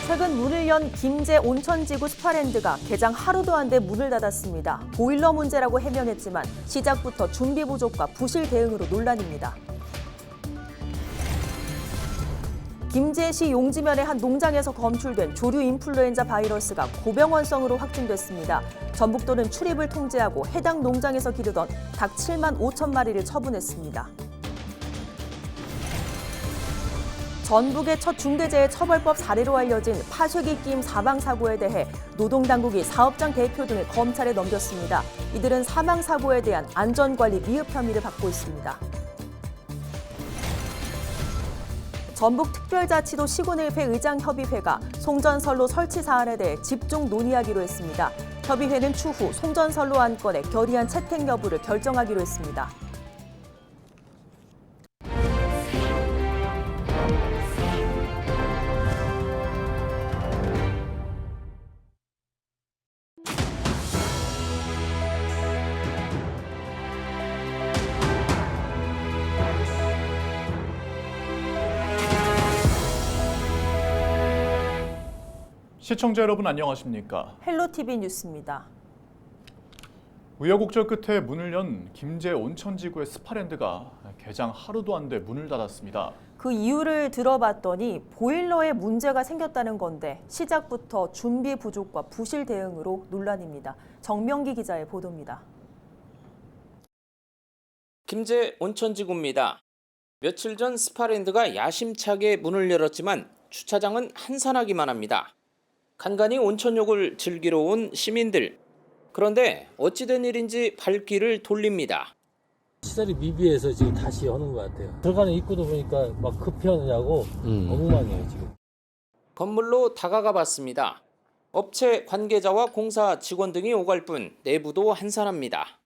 최근 문을 연 김제 온천지구 스파랜드가 개장 하루도 안 돼 문을 닫았습니다. 보일러 문제라고 해명했지만 시작부터 준비 부족과 부실 대응으로 논란입니다. 김제시 용지면의 한 농장에서 검출된 조류 인플루엔자 바이러스가 고병원성으로 확진됐습니다. 전북도는 출입을 통제하고 해당 농장에서 기르던 닭 7만 5천 마리를 처분했습니다. 전북의 첫 중대재해처벌법 사례로 알려진 파쇄기 끼임 사망사고에 대해 노동당국이 사업장 대표 등을 검찰에 넘겼습니다. 이들은 사망사고에 대한 안전관리 미흡 혐의를 받고 있습니다. 전북특별자치도 시군일회 의장협의회가 송전선로 설치 사안에 대해 집중 논의하기로 했습니다. 협의회는 추후 송전선로 안건의 결의안 채택 여부를 결정하기로 했습니다. 시청자 여러분 안녕하십니까? 헬로티비 뉴스입니다. 우여곡절 끝에 문을 연 김제 온천지구의 스파랜드가 개장 하루도 안 돼 문을 닫았습니다. 그 이유를 들어봤더니 보일러에 문제가 생겼다는 건데 시작부터 준비 부족과 부실 대응으로 논란입니다. 정명기 기자의 보도입니다. 김제 온천지구입니다. 며칠 전 스파랜드가 야심차게 문을 열었지만 주차장은 한산하기만 합니다. 간간히 온천욕을 즐기러 온 시민들. 그런데 어찌된 일인지 발길을 돌립니다. 시설이 미비해서 지금 다시 여는 것 같아요. 들어가는 입구도 보니까 막 급해하느냐고 엉망이에요 지금. 건물로 다가가 봤습니다. 업체 관계자와 공사 직원 등이 오갈 뿐 내부도 한산합니다.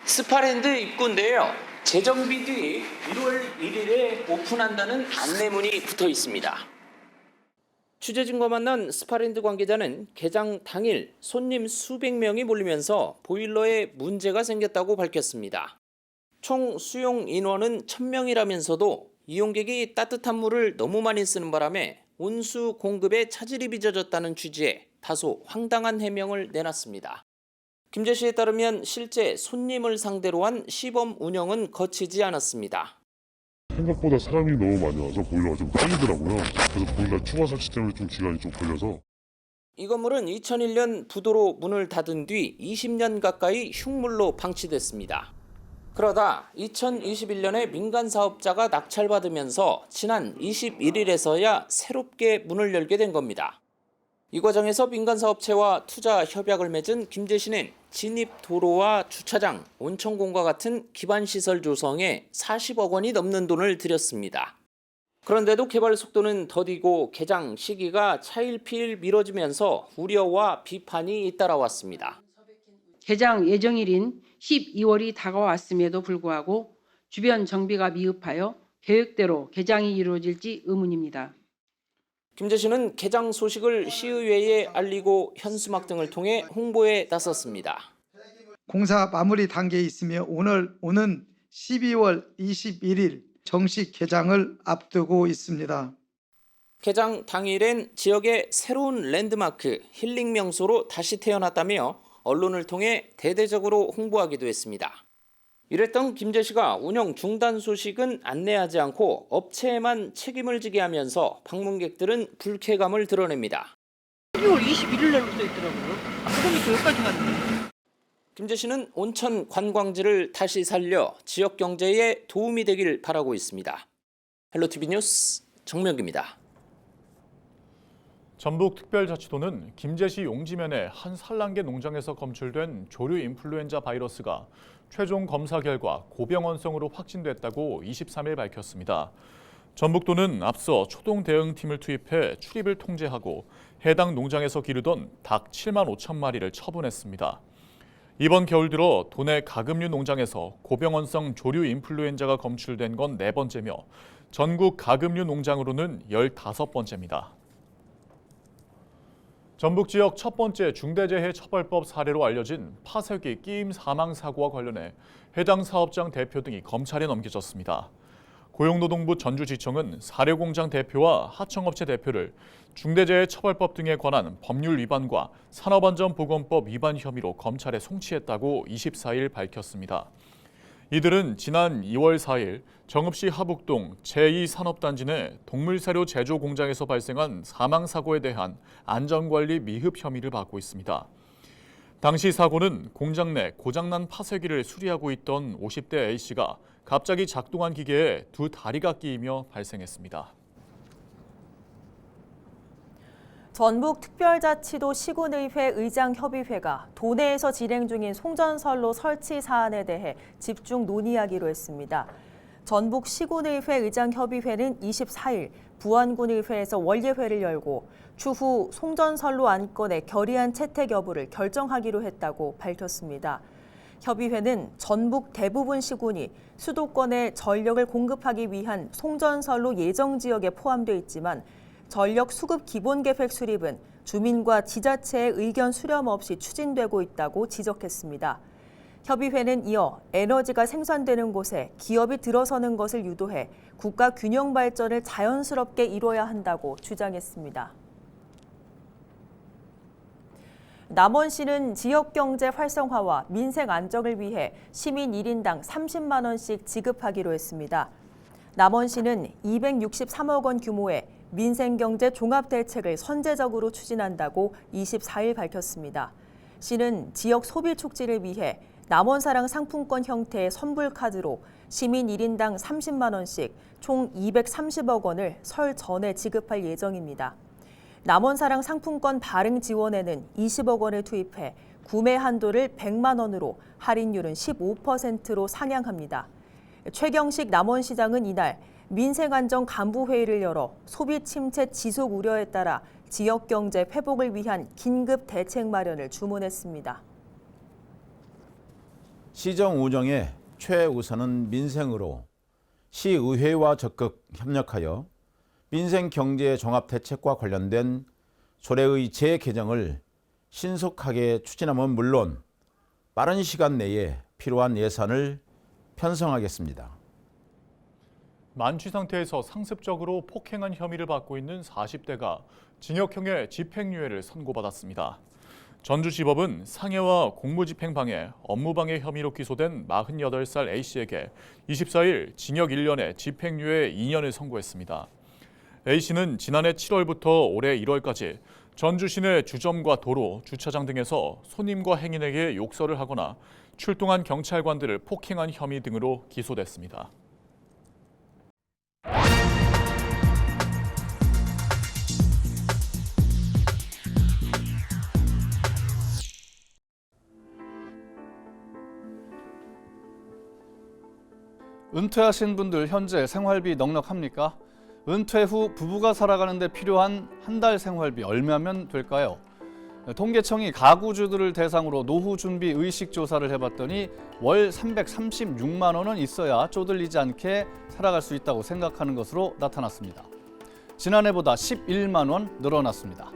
스파랜드 입구인데요. 재정비 뒤 1월 1일에 오픈한다는 안내문이 붙어 있습니다. 취재진과 만난 스파랜드 관계자는 개장 당일 손님 수백 명이 몰리면서 보일러에 문제가 생겼다고 밝혔습니다. 총 수용 인원은 1,000명이라면서도 이용객이 따뜻한 물을 너무 많이 쓰는 바람에 온수 공급에 차질이 빚어졌다는 취지에 다소 황당한 해명을 내놨습니다. 김제시에 따르면 실제 손님을 상대로 한 시범 운영은 거치지 않았습니다. 생각보다 사람이 너무 많이 와서 보일러가 좀 깔리더라고요. 그래서 보일러 추가 설치 때문에 좀 기간이 좀 걸려서. 이 건물은 2001년 부도로 문을 닫은 뒤 20년 가까이 흉물로 방치됐습니다. 그러다 2021년에 민간 사업자가 낙찰받으면서 지난 21일에서야 새롭게 문을 열게 된 겁니다. 이 과정에서 민간 사업체와 투자 협약을 맺은 김제시는 진입 도로와 주차장, 온천공과 같은 기반시설 조성에 40억 원이 넘는 돈을 들였습니다. 그런데도 개발 속도는 더디고 개장 시기가 차일피일 미뤄지면서 우려와 비판이 잇따라왔습니다. 개장 예정일인 12월이 다가왔음에도 불구하고 주변 정비가 미흡하여 계획대로 개장이 이루어질지 의문입니다. 김제시는 개장 소식을 시의회에 알리고 현수막 등을 통해 홍보에 나섰습니다. 공사 마무리 단계에 있으며 오는 12월 21일 정식 개장을 앞두고 있습니다. 개장 당일엔 지역의 새로운 랜드마크, 힐링 명소로 다시 태어났다며 언론을 통해 대대적으로 홍보하기도 했습니다. 이랬던 김제시가 운영 중단 소식은 안내하지 않고 업체에만 책임을 지게 하면서 방문객들은 불쾌감을 드러냅니다. 12월 21일 날로 써 있더라고요. 그거니까 여기까지 갔네. 김제시는 온천 관광지를 다시 살려 지역 경제에 도움이 되길 바라고 있습니다. 헬로티비 뉴스 정명기입니다. 전북특별자치도는 김제시 용지면의 한 산란계 농장에서 검출된 조류 인플루엔자 바이러스가 최종 검사 결과 고병원성으로 확진됐다고 23일 밝혔습니다. 전북도는 앞서 초동 대응팀을 투입해 출입을 통제하고 해당 농장에서 기르던 닭 7만 5천 마리를 처분했습니다. 이번 겨울 들어 도내 가금류 농장에서 고병원성 조류 인플루엔자가 검출된 건 4번째며 전국 가금류 농장으로는 15번째입니다. 전북 지역 첫 번째 중대재해처벌법 사례로 알려진 파쇄기 끼임 사망 사고와 관련해 해당 사업장 대표 등이 검찰에 넘겨졌습니다. 고용노동부 전주지청은 사료공장 대표와 하청업체 대표를 중대재해처벌법 등에 관한 법률 위반과 산업안전보건법 위반 혐의로 검찰에 송치했다고 24일 밝혔습니다. 이들은 지난 2월 4일 정읍시 하북동 제2산업단지 내 동물사료 제조 공장에서 발생한 사망사고에 대한 안전관리 미흡 혐의를 받고 있습니다. 당시 사고는 공장 내 고장난 파쇄기를 수리하고 있던 50대 A씨가 갑자기 작동한 기계에 두 다리가 끼이며 발생했습니다. 전북특별자치도 시군의회 의장협의회가 도내에서 진행 중인 송전선로 설치 사안에 대해 집중 논의하기로 했습니다. 전북 시군의회 의장협의회는 24일 부안군의회에서 원례회를 열고 추후 송전선로 안건의 결의안 채택 여부를 결정하기로 했다고 밝혔습니다. 협의회는 전북 대부분 시군이 수도권에 전력을 공급하기 위한 송전선로 예정 지역에 포함돼 있지만 전력 수급 기본계획 수립은 주민과 지자체의 의견 수렴 없이 추진되고 있다고 지적했습니다. 협의회는 이어 에너지가 생산되는 곳에 기업이 들어서는 것을 유도해 국가 균형 발전을 자연스럽게 이뤄야 한다고 주장했습니다. 남원시는 지역경제 활성화와 민생 안정을 위해 시민 1인당 30만 원씩 지급하기로 했습니다. 남원시는 263억 원 규모의 민생경제 종합대책을 선제적으로 추진한다고 24일 밝혔습니다. 시는 지역 소비 촉진을 위해 남원사랑 상품권 형태의 선불카드로 시민 1인당 30만 원씩 총 230억 원을 설 전에 지급할 예정입니다. 남원사랑 상품권 발행 지원에는 20억 원을 투입해 구매 한도를 100만 원으로 할인율은 15%로 상향합니다. 최경식 남원시장은 이날 민생안정간부회의를 열어 소비 침체 지속 우려에 따라 지역경제 회복을 위한 긴급 대책 마련을 주문했습니다. 시정 운영의 최우선은 민생으로 시의회와 적극 협력하여 민생경제 종합대책과 관련된 조례의 재개정을 신속하게 추진하면 물론 빠른 시간 내에 필요한 예산을 편성하겠습니다. 만취 상태에서 상습적으로 폭행한 혐의를 받고 있는 40대가 징역형의 집행유예를 선고받았습니다. 전주지법은 상해와 공무집행방해, 업무방해 혐의로 기소된 48살 A씨에게 24일 징역 1년에 집행유예 2년을 선고했습니다. A씨는 지난해 7월부터 올해 1월까지 전주 시내 주점과 도로, 주차장 등에서 손님과 행인에게 욕설을 하거나 출동한 경찰관들을 폭행한 혐의 등으로 기소됐습니다. 은퇴하신 분들 현재 생활비 넉넉합니까? 은퇴 후 부부가 살아가는 데 필요한 한 달 생활비 얼마면 될까요? 통계청이 가구주들을 대상으로 노후 준비 의식 조사를 해봤더니 월 336만 원은 있어야 쪼들리지 않게 살아갈 수 있다고 생각하는 것으로 나타났습니다. 지난해보다 11만 원 늘어났습니다.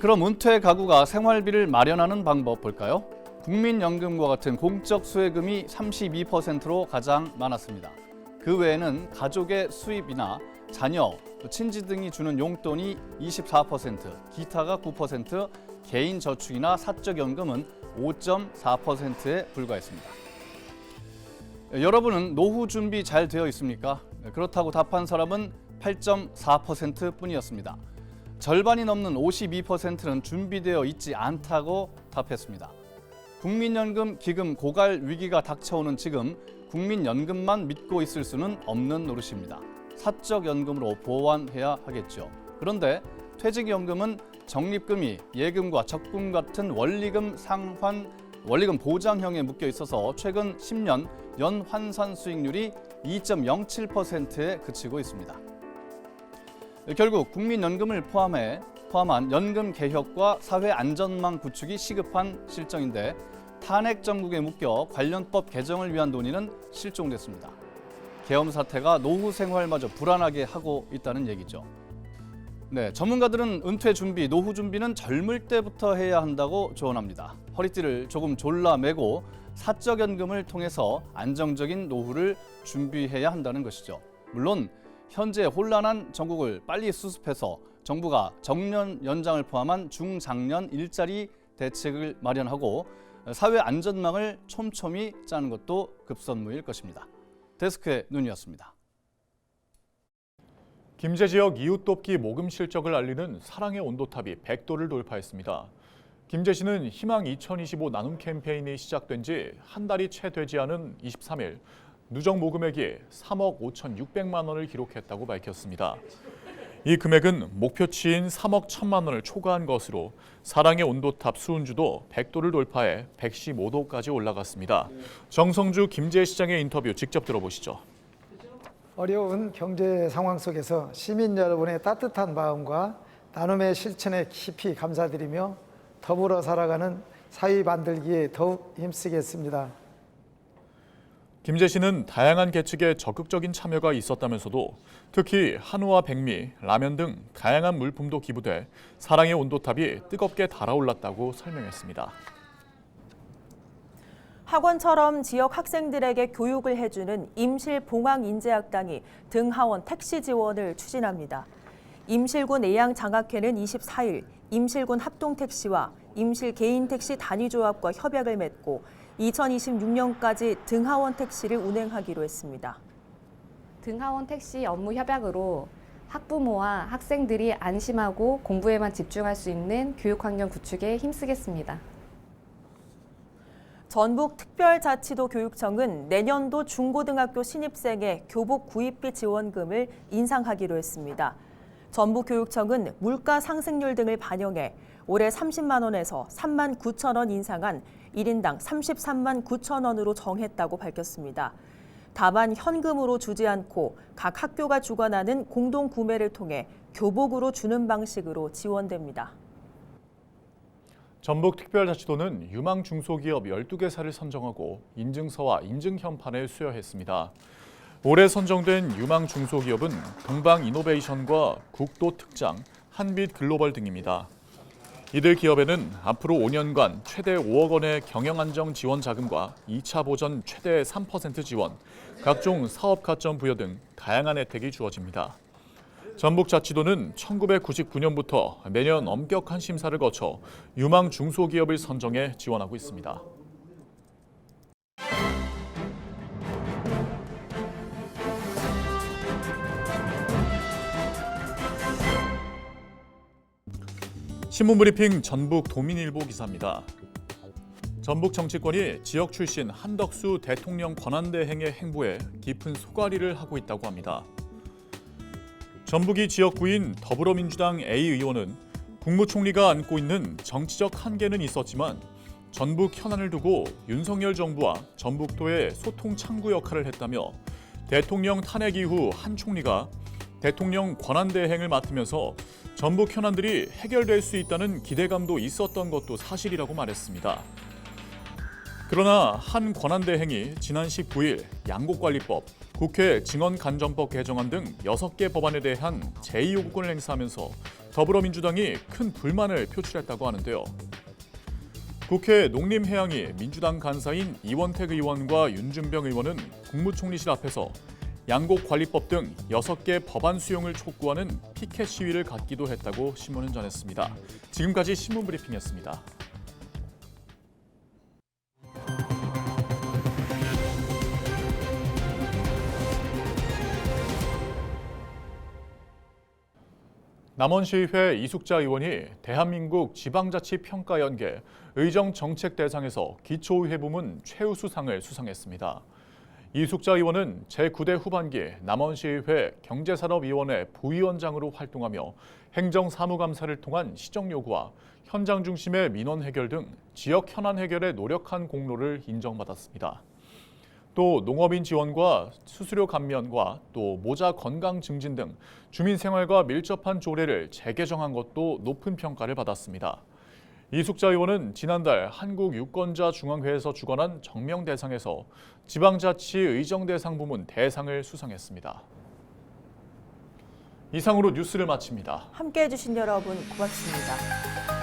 그럼 은퇴 가구가 생활비를 마련하는 방법 볼까요? 국민연금과 같은 공적 수혜금이 32%로 가장 많았습니다. 그 외에는 가족의 수입이나 자녀, 친지 등이 주는 용돈이 24%, 기타가 9%, 개인 저축이나 사적연금은 5.4%에 불과했습니다. 여러분은 노후 준비 잘 되어 있습니까? 그렇다고 답한 사람은 8.4%뿐이었습니다. 절반이 넘는 52%는 준비되어 있지 않다고 답했습니다. 국민연금 기금 고갈 위기가 닥쳐오는 지금 국민연금만 믿고 있을 수는 없는 노릇입니다. 사적연금으로 보완해야 하겠죠. 그런데 퇴직연금은 적립금이 예금과 적금 같은 원리금 상환, 원리금 보장형에 묶여 있어서 최근 10년 연환산 수익률이 2.07%에 그치고 있습니다. 결국 국민연금을 포함한 연금 개혁과 사회 안전망 구축이 시급한 실정인데 탄핵 정국에 묶여 관련법 개정을 위한 논의는 실종됐습니다. 계엄 사태가 노후 생활마저 불안하게 하고 있다는 얘기죠. 네, 전문가들은 은퇴 준비, 노후 준비는 젊을 때부터 해야 한다고 조언합니다. 허리띠를 조금 졸라매고 사적연금을 통해서 안정적인 노후를 준비해야 한다는 것이죠. 물론 현재 혼란한 전국을 빨리 수습해서 정부가 정년 연장을 포함한 중장년 일자리 대책을 마련하고 사회 안전망을 촘촘히 짜는 것도 급선무일 것입니다. 데스크의 눈이었습니다. 김제 지역 이웃 돕기 모금 실적을 알리는 사랑의 온도탑이 100도를 돌파했습니다. 김제시는 희망 2025 나눔 캠페인이 시작된 지 한 달이 채 되지 않은 23일 누적 모금액이 3억 5,600만 원을 기록했다고 밝혔습니다. 이 금액은 목표치인 3억 1천만 원을 초과한 것으로 사랑의 온도탑 수은주도 100도를 돌파해 115도까지 올라갔습니다. 정성주 김제시장의 인터뷰 직접 들어보시죠. 어려운 경제 상황 속에서 시민 여러분의 따뜻한 마음과 나눔의 실천에 깊이 감사드리며 더불어 살아가는 사회 만들기에 더욱 힘쓰겠습니다. 김제시는 다양한 계층의 적극적인 참여가 있었다면서도 특히 한우와 백미, 라면 등 다양한 물품도 기부돼 사랑의 온도탑이 뜨겁게 달아올랐다고 설명했습니다. 학원처럼 지역 학생들에게 교육을 해주는 임실봉황인재학당이 등하원 택시 지원을 추진합니다. 임실군 예양장학회는 24일 임실군 합동택시와 임실 개인택시 단위조합과 협약을 맺고 2026년까지 등하원 택시를 운행하기로 했습니다. 등하원 택시 업무 협약으로 학부모와 학생들이 안심하고 공부에만 집중할 수 있는 교육환경 구축에 힘쓰겠습니다. 전북특별자치도 교육청은 내년도 중고등학교 신입생의 교복 구입비 지원금을 인상하기로 했습니다. 전북교육청은 물가 상승률 등을 반영해 올해 30만 원에서 3만 9천 원 인상한 1인당 33만 9천 원으로 정했다고 밝혔습니다. 다만 현금으로 주지 않고 각 학교가 주관하는 공동 구매를 통해 교복으로 주는 방식으로 지원됩니다. 전북특별자치도는 유망 중소기업 12개사를 선정하고 인증서와 인증현판을 수여했습니다. 올해 선정된 유망 중소기업은 동방이노베이션과 국도특장, 한빛글로벌 등입니다. 이들 기업에는 앞으로 5년간 최대 5억 원의 경영안정 지원 자금과 2차 보전 최대 3% 지원, 각종 사업 가점 부여 등 다양한 혜택이 주어집니다. 전북자치도는 1999년부터 매년 엄격한 심사를 거쳐 유망 중소기업을 선정해 지원하고 있습니다. 신문브리핑 전북 도민일보 기사입니다. 전북 정치권이 지역 출신 한덕수 대통령 권한대행의 행보에 깊은 소가리를 하고 있다고 합니다. 전북이 지역구인 더불어민주당 A 의원은 국무총리가 안고 있는 정치적 한계는 있었지만 전북 현안을 두고 윤석열 정부와 전북도의 소통 창구 역할을 했다며 대통령 탄핵 이후 한 총리가 대통령 권한대행을 맡으면서 전북 현안들이 해결될 수 있다는 기대감도 있었던 것도 사실이라고 말했습니다. 그러나 한 권한대행이 지난 19일 양곡관리법, 국회 증언간정법 개정안 등 6개 법안에 대한 제2요구권을 행사하면서 더불어민주당이 큰 불만을 표출했다고 하는데요. 국회 농림해양위 민주당 간사인 이원택 의원과 윤준병 의원은 국무총리실 앞에서 양곡관리법 등 6개 법안 수용을 촉구하는 피켓 시위를 갖기도 했다고 신문은 전했습니다. 지금까지 신문브리핑이었습니다. 남원시의회 이숙자 의원이 대한민국 지방자치평가연계 의정정책대상에서 기초의회 부문 최우수상을 수상했습니다. 이숙자 의원은 제9대 후반기 남원시의회 경제산업위원회 부위원장으로 활동하며 행정사무감사를 통한 시정 요구와 현장 중심의 민원 해결 등 지역 현안 해결에 노력한 공로를 인정받았습니다. 또 농업인 지원과 수수료 감면과 또 모자 건강 증진 등 주민 생활과 밀접한 조례를 재개정한 것도 높은 평가를 받았습니다. 이숙자 의원은 지난달 한국유권자중앙회에서 주관한 정명대상에서 지방자치 의정대상 부문 대상을 수상했습니다. 이상으로 뉴스를 마칩니다. 함께해 주신 여러분 고맙습니다.